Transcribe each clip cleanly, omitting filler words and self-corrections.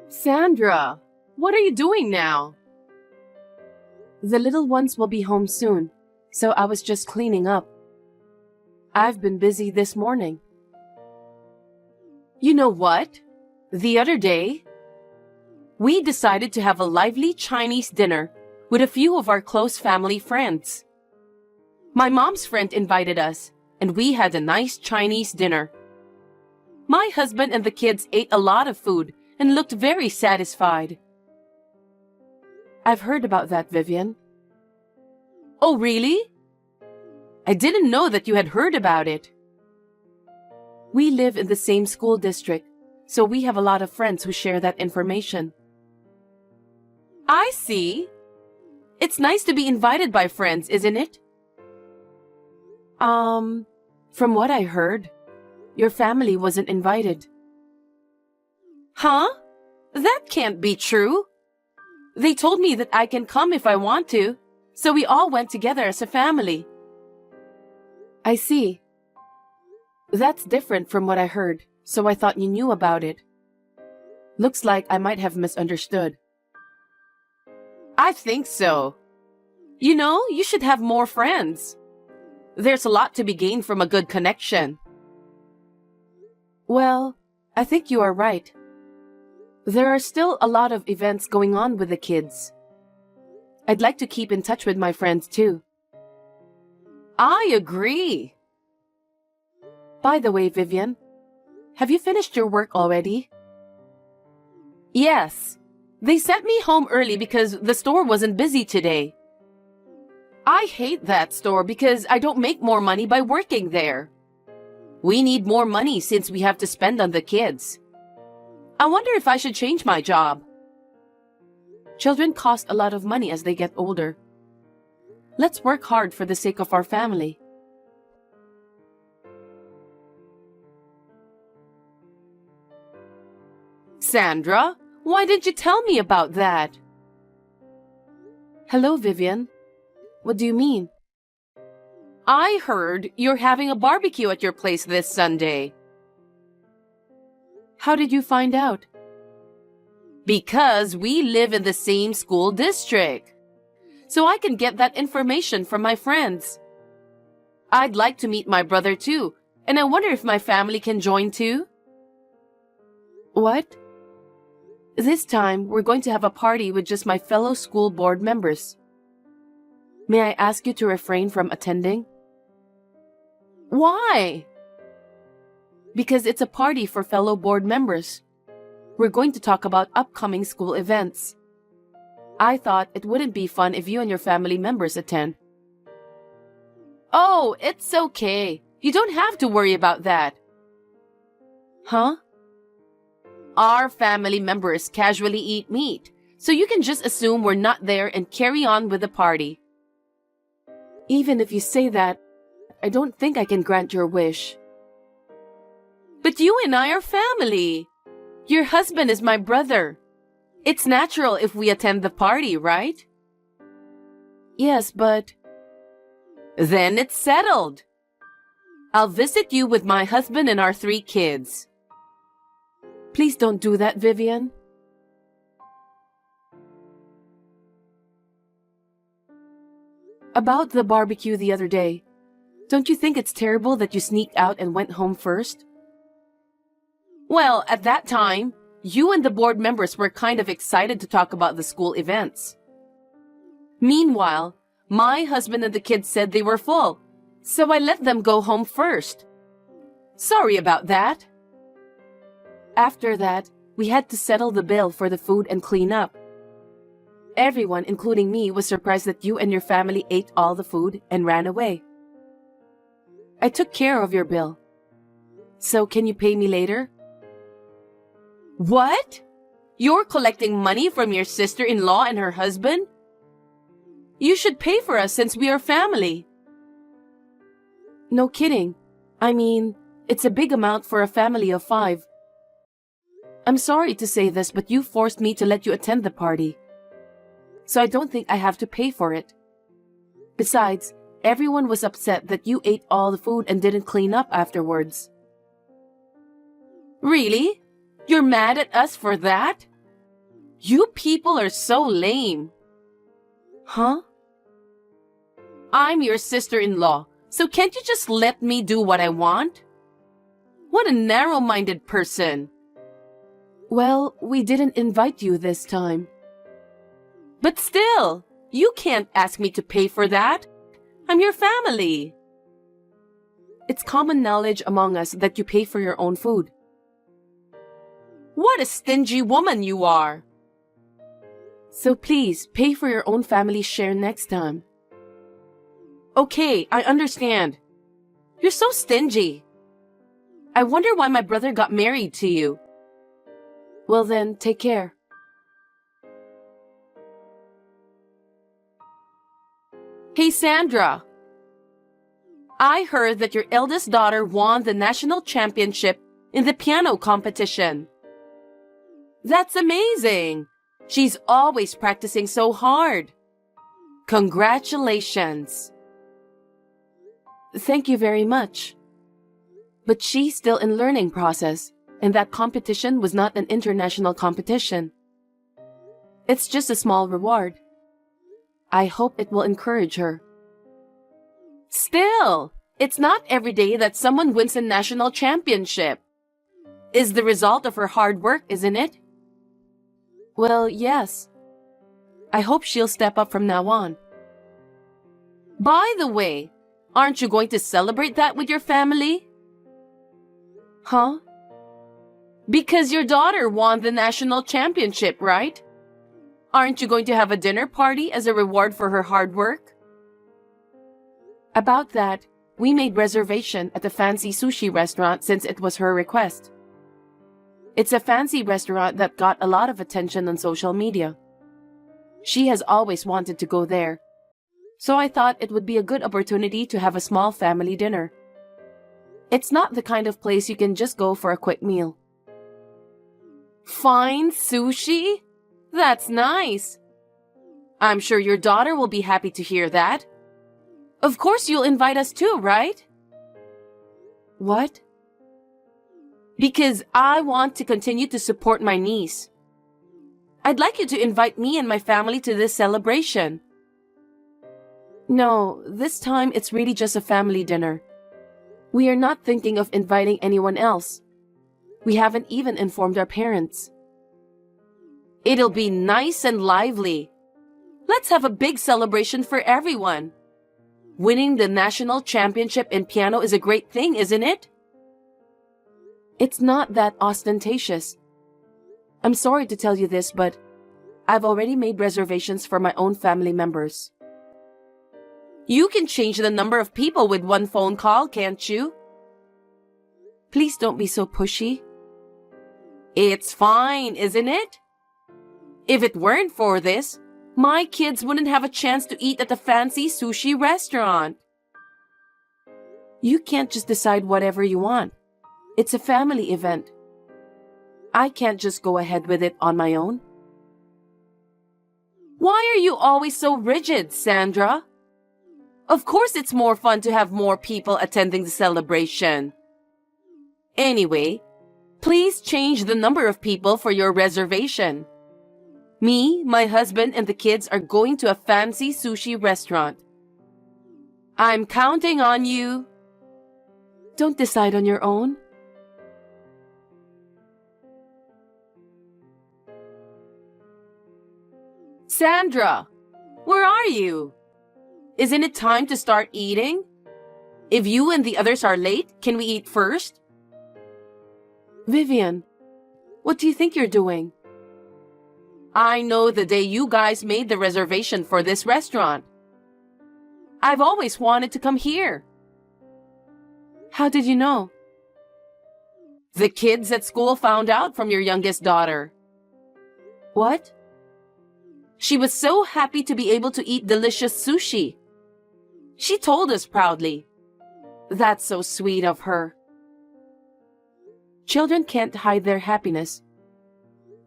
Sandra, what are you doing now? The little ones will be home soon, so I was just cleaning up. I've been busy this morning. You know what? The other day, we decided to have a lively Chinese dinner with a few of our close family friends. My mom's friend invited us, and we had a nice Chinese dinner. My husband and the kids ate a lot of food and looked very satisfied. I've heard about that, Vivian. Oh, really? I didn't know that you had heard about it. We live in the same school district, so we have a lot of friends who share that information. I see. It's nice to be invited by friends, isn't it? From what I heard, your family wasn't invited. Huh? That can't be true. They told me that I can come if I want to, so we all went together as a family. I see. That's different from what I heard, so I thought you knew about it. Looks like I might have misunderstood. I think so. You know, you should have more friends. There's a lot to be gained from a good connection. Well, I think you are right. There are still a lot of events going on with the kids. I'd like to keep in touch with my friends too. I agree. By the way, Vivian, have you finished your work already? Yes. They sent me home early because the store wasn't busy today. I hate that store because I don't make more money by working there. We need more money since we have to spend on the kids. I wonder if I should change my job. Children cost a lot of money as they get older. Let's work hard for the sake of our family. Sandra, why didn't you tell me about that? Hello, Vivian. What do you mean? I heard you're having a barbecue at your place this Sunday. How did you find out? Because we live in the same school district. So I can get that information from my friends. I'd like to meet my brother too, and I wonder if my family can join too. What? This time, we're going to have a party with just my fellow school board members. May I ask you to refrain from attending? Why? Because it's a party for fellow board members. We're going to talk about upcoming school events. I thought it wouldn't be fun if you and your family members attend. Oh, it's okay. You don't have to worry about that. Huh? Our family members casually eat meat, so you can just assume we're not there and carry on with the party. Even if you say that, I don't think I can grant your wish. But you and I are family. Your husband is my brother. It's natural if we attend the party, right? Yes, but... Then it's settled. I'll visit you with my husband and our 3 kids. Please don't do that, Vivian. About the barbecue the other day, don't you think it's terrible that you sneaked out and went home first? Well, at that time, you and the board members were kind of excited to talk about the school events. Meanwhile, my husband and the kids said they were full, so I let them go home first. Sorry about that. After that, we had to settle the bill for the food and clean up. Everyone, including me, was surprised that you and your family ate all the food and ran away. I took care of your bill. So can you pay me later? What? You're collecting money from your sister-in-law and her husband? You should pay for us since we are family. No kidding. I mean, it's a big amount for a family of 5. I'm sorry to say this, but you forced me to let you attend the party. So I don't think I have to pay for it. Besides, everyone was upset that you ate all the food and didn't clean up afterwards. Really? You're mad at us for that? You people are so lame. Huh? I'm your sister-in-law, so can't you just let me do what I want? What a narrow-minded person. Well, we didn't invite you this time. But still, you can't ask me to pay for that. I'm your family. It's common knowledge among us that you pay for your own food. What a stingy woman you are. So please, pay for your own family's share next time. Okay, I understand. You're so stingy. I wonder why my brother got married to you. Well then, take care. Hey, Sandra. I heard that your eldest daughter won the national championship in the piano competition. That's amazing. She's always practicing so hard. Congratulations. Thank you very much. But she's still in learning process, and that competition was not an international competition. It's just a small reward. I hope it will encourage her. Still, it's not every day that someone wins a national championship. Is the result of her hard work, isn't it? Well, yes. I hope she'll step up from now on. By the way, aren't you going to celebrate that with your family? Huh? Because your daughter won the national championship, right? Aren't you going to have a dinner party as a reward for her hard work? About that, we made reservation at a fancy sushi restaurant since it was her request. It's a fancy restaurant that got a lot of attention on social media. She has always wanted to go there, so I thought it would be a good opportunity to have a small family dinner. It's not the kind of place you can just go for a quick meal. Fine sushi? That's nice. I'm sure your daughter will be happy to hear that. Of course you'll invite us too, right? What? Because I want to continue to support my niece. I'd like you to invite me and my family to this celebration. No, this time it's really just a family dinner. We are not thinking of inviting anyone else. We haven't even informed our parents. It'll be nice and lively. Let's have a big celebration for everyone. Winning the national championship in piano is a great thing, isn't it? It's not that ostentatious. I'm sorry to tell you this, but I've already made reservations for my own family members. You can change the number of people with one phone call, can't you? Please don't be so pushy. It's fine, isn't it? If it weren't for this, my kids wouldn't have a chance to eat at the fancy sushi restaurant. You can't just decide whatever you want. It's a family event. I can't just go ahead with it on my own. Why are you always so rigid, Sandra? Of course it's more fun to have more people attending the celebration. Anyway, please change the number of people for your reservation. Me, my husband, and the kids are going to a fancy sushi restaurant. I'm counting on you. Don't decide on your own. Sandra, where are you? Isn't it time to start eating? If you and the others are late, can we eat first? Vivian, what do you think you're doing? I know the day you guys made the reservation for this restaurant. I've always wanted to come here. How did you know? The kids at school found out from your youngest daughter. What? She was so happy to be able to eat delicious sushi. She told us proudly. That's so sweet of her. Children can't hide their happiness.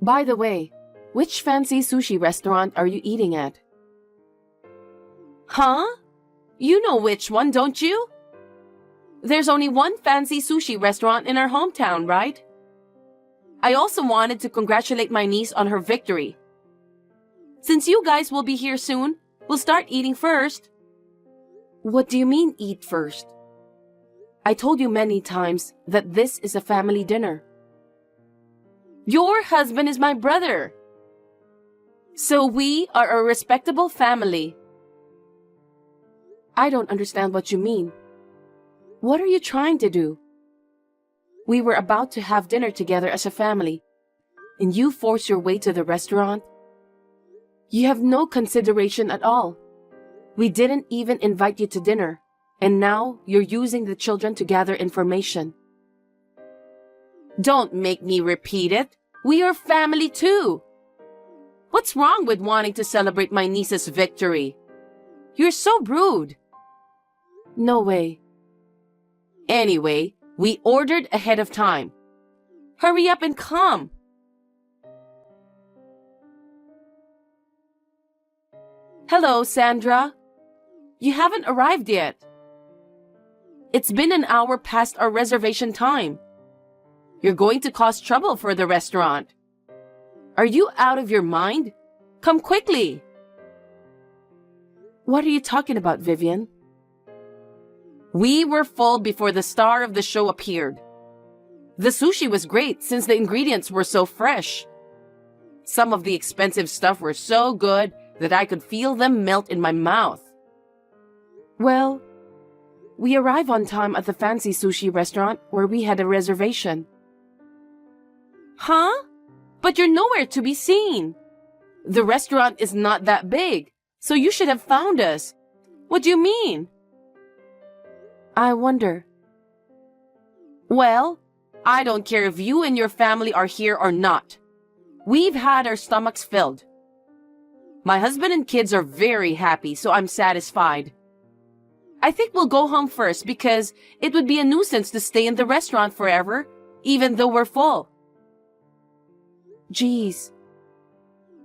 By the way, which fancy sushi restaurant are you eating at? Huh? You know which one, don't you? There's only one fancy sushi restaurant in our hometown, right? I also wanted to congratulate my niece on her victory Since you guys will be here soon, we'll start eating first. What do you mean, eat first? I told you many times that this is a family dinner. Your husband is my brother. So we are a respectable family. I don't understand what you mean. What are you trying to do? We were about to have dinner together as a family, and you force your way to the restaurant? You have no consideration at all. We didn't even invite you to dinner, and now you're using the children to gather information. Don't make me repeat it. We are family too. What's wrong with wanting to celebrate my niece's victory? You're so rude. No way. Anyway, we ordered ahead of time. Hurry up and come. Hello, Sandra. You haven't arrived yet. It's been an hour past our reservation time. You're going to cause trouble for the restaurant. Are you out of your mind? Come quickly. What are you talking about, Vivian? We were full before the star of the show appeared. The sushi was great since the ingredients were so fresh. Some of the expensive stuff were so good that I could feel them melt in my mouth. Well, we arrived on time at the fancy sushi restaurant where we had a reservation. Huh? But you're nowhere to be seen. The restaurant is not that big, so you should have found us. What do you mean? I wonder. Well, I don't care if you and your family are here or not. We've had our stomachs filled. My husband and kids are very happy, so I'm satisfied. I think we'll go home first because it would be a nuisance to stay in the restaurant forever, even though we're full. Geez.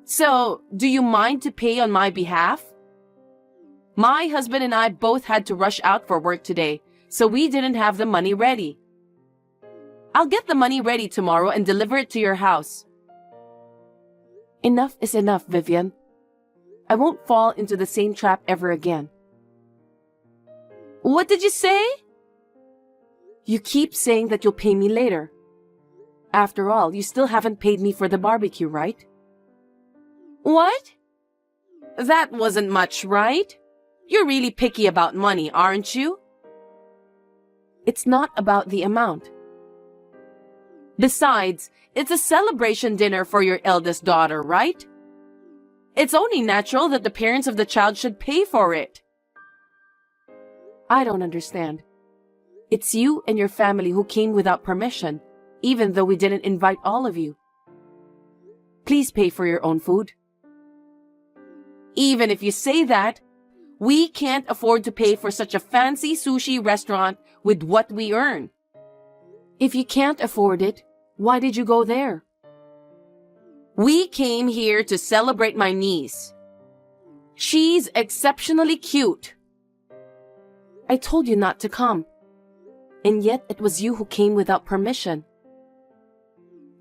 So, do you mind to pay on my behalf? My husband and I both had to rush out for work today, so we didn't have the money ready. I'll get the money ready tomorrow and deliver it to your house. Enough is enough, Vivian. I won't fall into the same trap ever again. What did you say? You keep saying that you'll pay me later. After all, you still haven't paid me for the barbecue, right? What? That wasn't much, right? You're really picky about money, aren't you? It's not about the amount. Besides, it's a celebration dinner for your eldest daughter, right? It's only natural that the parents of the child should pay for it. I don't understand. It's you and your family who came without permission, even though we didn't invite all of you. Please pay for your own food. Even if you say that, we can't afford to pay for such a fancy sushi restaurant with what we earn. If you can't afford it, why did you go there? We came here to celebrate my niece. She's exceptionally cute. I told you not to come. And yet it was you who came without permission.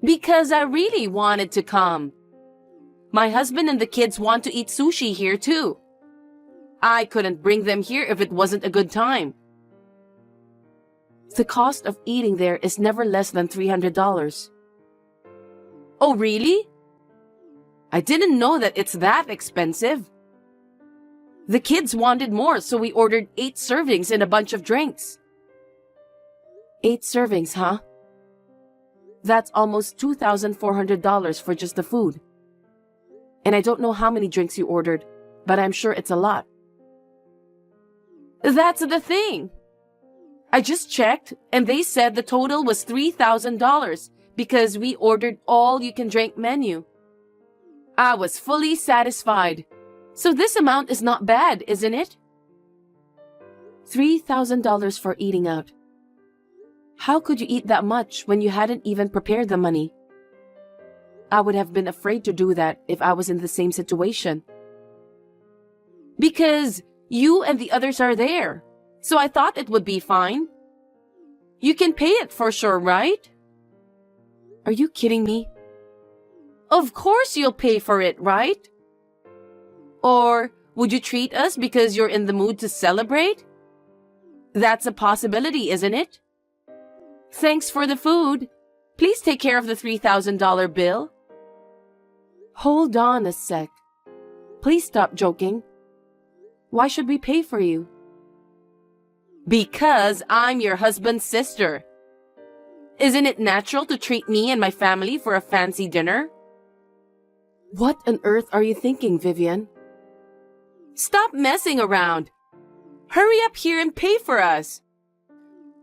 Because I really wanted to come. My husband and the kids want to eat sushi here too. I couldn't bring them here if it wasn't a good time. The cost of eating there is never less than $300. Oh, really? I didn't know that it's that expensive. The kids wanted more, so we ordered 8 servings and a bunch of drinks. 8 servings, huh? That's almost $2,400 for just the food. And I don't know how many drinks you ordered, but I'm sure it's a lot. That's the thing. I just checked, and they said the total was $3,000 because we ordered all-you-can-drink menu. I was fully satisfied. So this amount is not bad, isn't it? $3,000 for eating out. How could you eat that much when you hadn't even prepared the money? I would have been afraid to do that if I was in the same situation. Because you and the others are there, so I thought it would be fine. You can pay it for sure, right? Are you kidding me? Of course you'll pay for it, right? Or would you treat us because you're in the mood to celebrate? That's a possibility, isn't it? Thanks for the food. Please take care of the $3,000 bill. Hold on a sec. Please stop joking. Why should we pay for you? Because I'm your husband's sister. Isn't it natural to treat me and my family for a fancy dinner? What on earth are you thinking, Vivian? Stop messing around. Hurry up here and pay for us.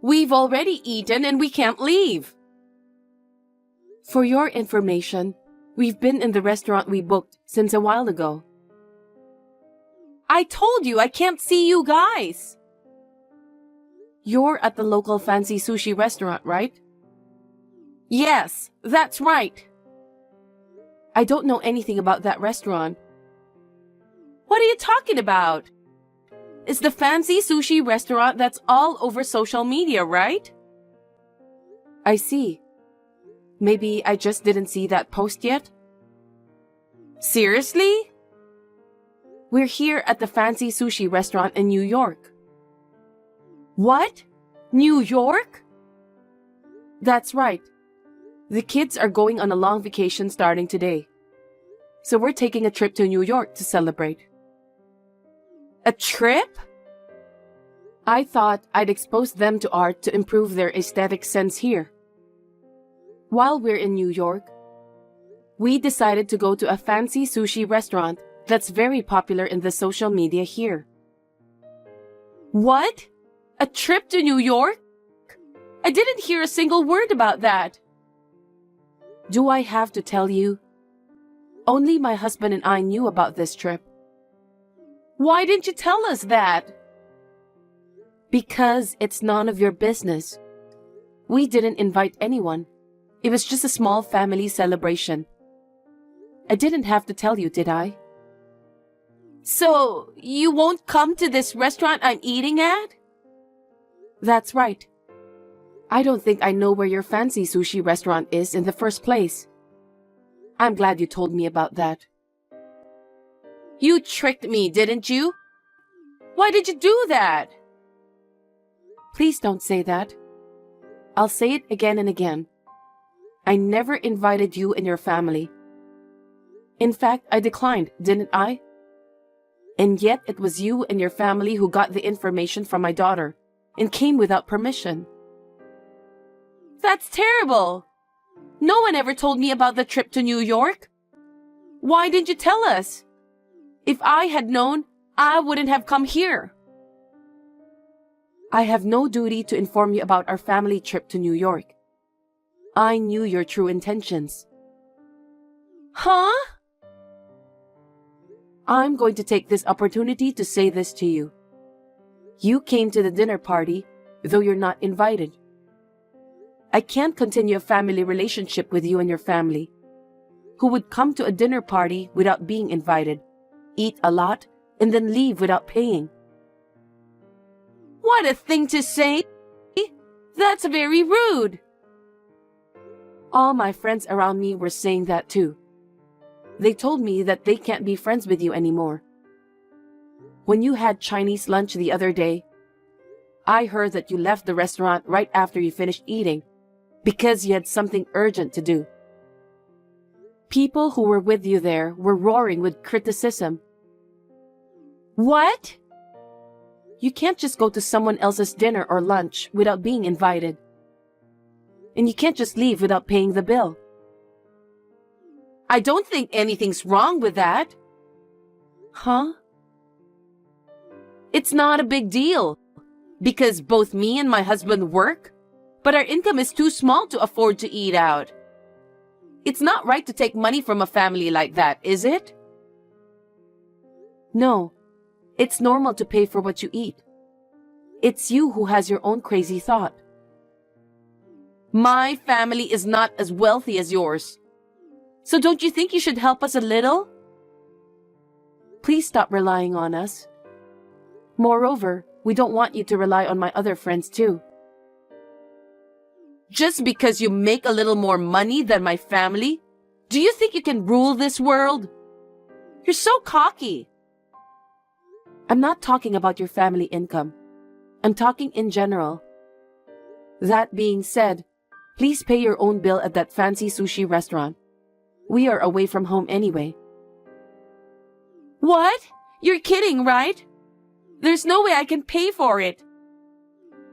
We've already eaten and we can't leave. For your information, we've been in the restaurant we booked since a while ago. I told you I can't see you guys. You're at the local fancy sushi restaurant, right? Yes, that's right. I don't know anything about that restaurant. What are you talking about? It's the fancy sushi restaurant that's all over social media, right? I see. Maybe I just didn't see that post yet? Seriously? We're here at the fancy sushi restaurant in New York. What? New York? That's right. The kids are going on a long vacation starting today. So we're taking a trip to New York to celebrate. A trip? I thought I'd expose them to art to improve their aesthetic sense here. While we're in New York, we decided to go to a fancy sushi restaurant that's very popular in the social media here. What? A trip to New York? I didn't hear a single word about that. Do I have to tell you? Only my husband and I knew about this trip. Why didn't you tell us that? Because it's none of your business. We didn't invite anyone. It was just a small family celebration. I didn't have to tell you, did I? So, you won't come to this restaurant I'm eating at? That's right. I don't think I know where your fancy sushi restaurant is in the first place. I'm glad you told me about that. You tricked me, didn't you? Why did you do that? Please don't say that. I'll say it again and again. I never invited you and your family. In fact, I declined, didn't I? And yet it was you and your family who got the information from my daughter and came without permission. That's terrible. No one ever told me about the trip to New York. Why didn't you tell us? If I had known, I wouldn't have come here. I have no duty to inform you about our family trip to New York. I knew your true intentions. Huh? I'm going to take this opportunity to say this to you. You came to the dinner party, though you're not invited. I can't continue a family relationship with you and your family, who would come to a dinner party without being invited, eat a lot, and then leave without paying. What a thing to say! That's very rude. All my friends around me were saying that too. They told me that they can't be friends with you anymore. When you had Chinese lunch the other day, I heard that you left the restaurant right after you finished eating because you had something urgent to do. People who were with you there were roaring with criticism. What? You can't just go to someone else's dinner or lunch without being invited. And you can't just leave without paying the bill. I don't think anything's wrong with that. Huh? It's not a big deal, because both me and my husband work, but our income is too small to afford to eat out. It's not right to take money from a family like that, is it? No, it's normal to pay for what you eat. It's you who has your own crazy thought. My family is not as wealthy as yours. So don't you think you should help us a little? Please stop relying on us. Moreover, we don't want you to rely on my other friends too. Just because you make a little more money than my family, do you think you can rule this world? You're so cocky. I'm not talking about your family income. I'm talking in general. That being said, please pay your own bill at that fancy sushi restaurant. We are away from home anyway. What? You're kidding, right? There's no way I can pay for it.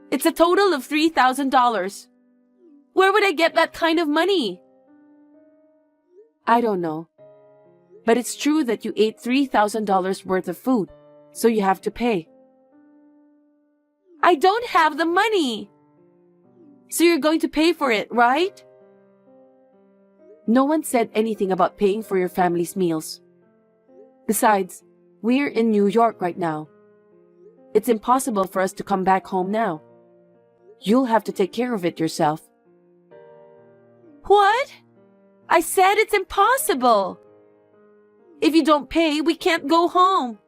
It's a total of $3,000. Where would I get that kind of money? I don't know. But it's true that you ate $3,000 worth of food, so you have to pay. I don't have the money. So you're going to pay for it, right? No one said anything about paying for your family's meals. Besides, we're in New York right now. It's impossible for us to come back home now. You'll have to take care of it yourself. What? I said it's impossible. If you don't pay, we can't go home.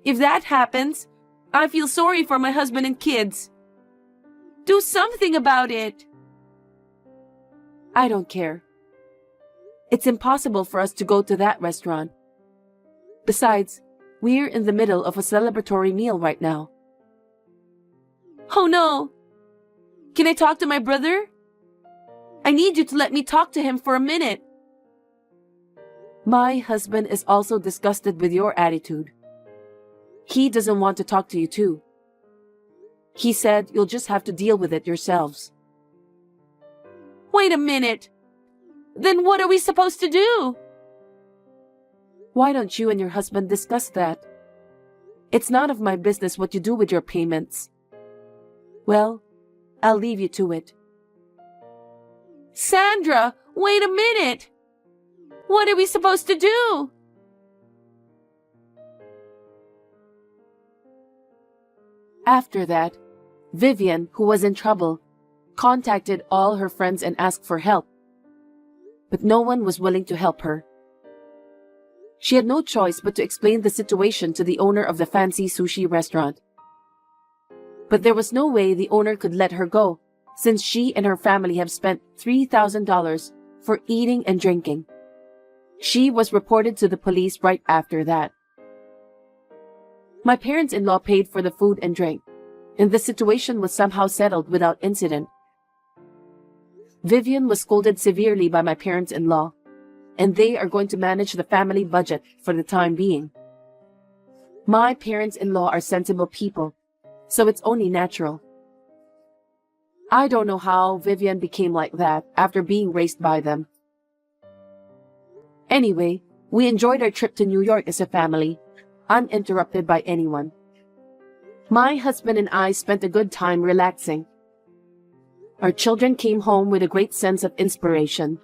If that happens, I feel sorry for my husband and kids. Do something about it. I don't care. It's impossible for us to go to that restaurant. Besides, we're in the middle of a celebratory meal right now. Oh no! Can I talk to my brother? I need you to let me talk to him for a minute. My husband is also disgusted with your attitude. He doesn't want to talk to you too. He said you'll just have to deal with it yourselves. Wait a minute. Then what are we supposed to do? Why don't you and your husband discuss that? It's none of my business what you do with your payments. Well, I'll leave you to it. Sandra, wait a minute. What are we supposed to do? After that, Vivian, who was in trouble, contacted all her friends and asked for help. But no one was willing to help her. She had no choice but to explain the situation to the owner of the fancy sushi restaurant. But there was no way the owner could let her go, since she and her family have spent $3,000 for eating and drinking. She was reported to the police right after that. My parents-in-law paid for the food and drink, and the situation was somehow settled without incident. Vivian was scolded severely by my parents-in-law, and they are going to manage the family budget for the time being. My parents-in-law are sensible people, so it's only natural. I don't know how Vivian became like that after being raised by them. Anyway, we enjoyed our trip to New York as a family, uninterrupted by anyone. My husband and I spent a good time relaxing. Our children came home with a great sense of inspiration.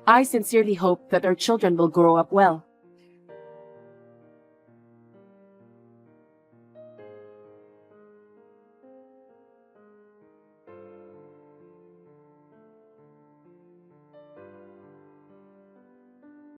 I sincerely hope that our children will grow up well.